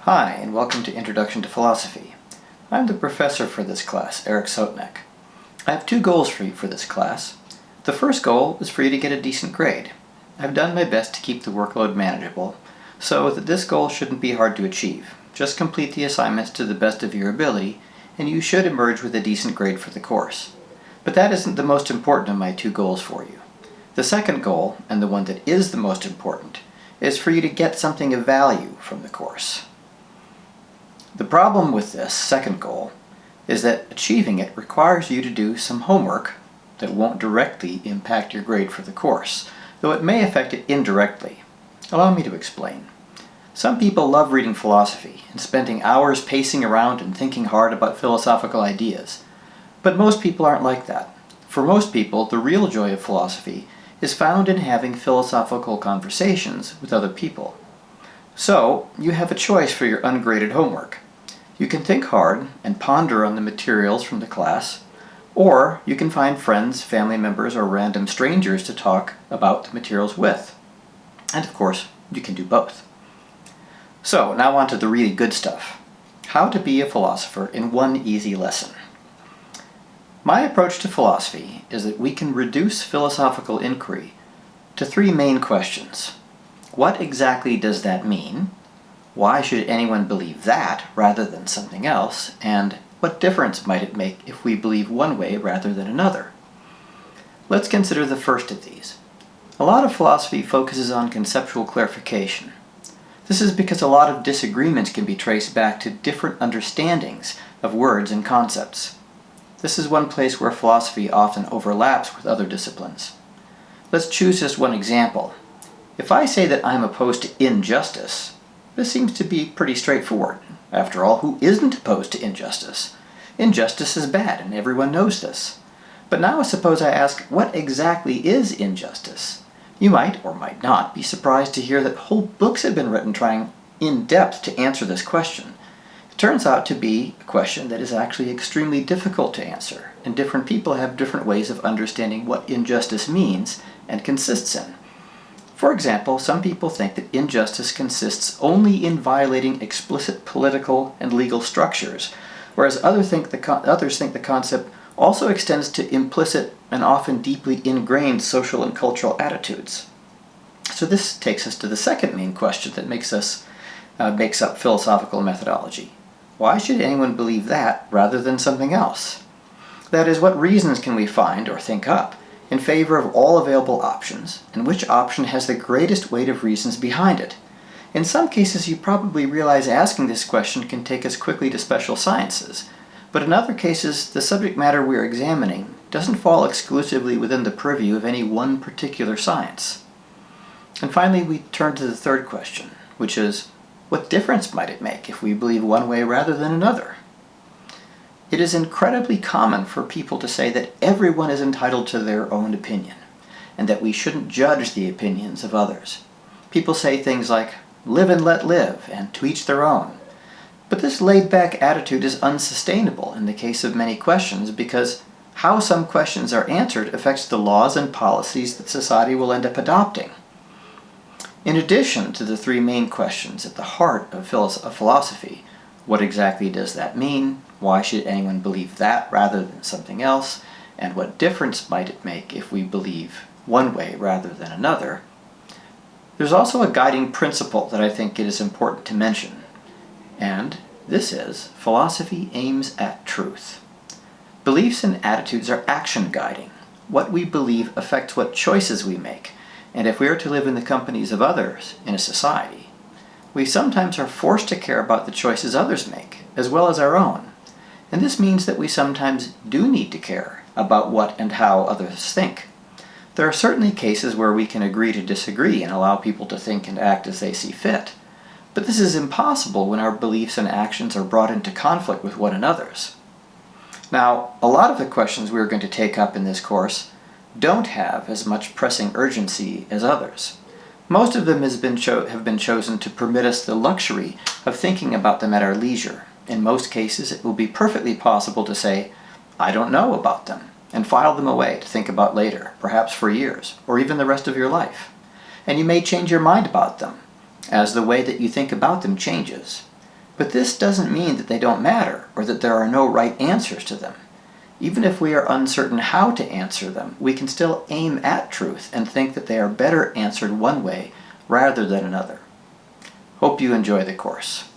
Hi, and welcome to Introduction to Philosophy. I'm the professor for this class, Eric Sotnak. I have two goals for you for this class. The first goal is for you to get a decent grade. I've done my best to keep the workload manageable, so that this goal shouldn't be hard to achieve. Just complete the assignments to the best of your ability, and you should emerge with a decent grade for the course. But that isn't the most important of my two goals for you. The second goal, and the one that is the most important, is for you to get something of value from the course. The problem with this second goal is that achieving it requires you to do some homework that won't directly impact your grade for the course, though it may affect it indirectly. Allow me to explain. Some people love reading philosophy and spending hours pacing around and thinking hard about philosophical ideas. But most people aren't like that. For most people, the real joy of philosophy is found in having philosophical conversations with other people. So, you have a choice for your ungraded homework. You can think hard and ponder on the materials from the class, or you can find friends, family members, or random strangers to talk about the materials with. And of course, you can do both. So, now on to the really good stuff. How to be a philosopher in one easy lesson. My approach to philosophy is that we can reduce philosophical inquiry to three main questions. What exactly does that mean? Why should anyone believe that rather than something else? And what difference might it make if we believe one way rather than another? Let's consider the first of these. A lot of philosophy focuses on conceptual clarification. This is because a lot of disagreements can be traced back to different understandings of words and concepts. This is one place where philosophy often overlaps with other disciplines. Let's choose just one example. If I say that I'm opposed to injustice, this seems to be pretty straightforward. After all, who isn't opposed to injustice? Injustice is bad, and everyone knows this. But now suppose I ask, what exactly is injustice? You might, or might not, be surprised to hear that whole books have been written trying in depth to answer this question. It turns out to be a question that is actually extremely difficult to answer, and different people have different ways of understanding what injustice means and consists in. For example, some people think that injustice consists only in violating explicit political and legal structures, whereas others think the concept also extends to implicit and often deeply ingrained social and cultural attitudes. So this takes us to the second main question that makes up philosophical methodology. Why should anyone believe that rather than something else? That is, what reasons can we find or think up in favor of all available options, and which option has the greatest weight of reasons behind it? In some cases, you probably realize asking this question can take us quickly to special sciences, but in other cases, the subject matter we're examining doesn't fall exclusively within the purview of any one particular science. And finally, we turn to the third question, which is, what difference might it make if we believe one way rather than another? It is incredibly common for people to say that everyone is entitled to their own opinion, and that we shouldn't judge the opinions of others. People say things like, live and let live, and to each their own. But this laid-back attitude is unsustainable in the case of many questions because how some questions are answered affects the laws and policies that society will end up adopting. In addition to the three main questions at the heart of philosophy, what exactly does that mean? Why should anyone believe that rather than something else? And what difference might it make if we believe one way rather than another? There's also a guiding principle that I think it is important to mention, and this is, philosophy aims at truth. Beliefs and attitudes are action guiding. What we believe affects what choices we make, and if we are to live in the companies of others in a society, we sometimes are forced to care about the choices others make, as well as our own. And this means that we sometimes do need to care about what and how others think. There are certainly cases where we can agree to disagree and allow people to think and act as they see fit. But this is impossible when our beliefs and actions are brought into conflict with one another's. Now, a lot of the questions we are going to take up in this course don't have as much pressing urgency as others. Most of them have been chosen to permit us the luxury of thinking about them at our leisure. In most cases, it will be perfectly possible to say, I don't know about them, and file them away to think about later, perhaps for years, or even the rest of your life. And you may change your mind about them, as the way that you think about them changes. But this doesn't mean that they don't matter or that there are no right answers to them. Even if we are uncertain how to answer them, we can still aim at truth and think that they are better answered one way rather than another. Hope you enjoy the course.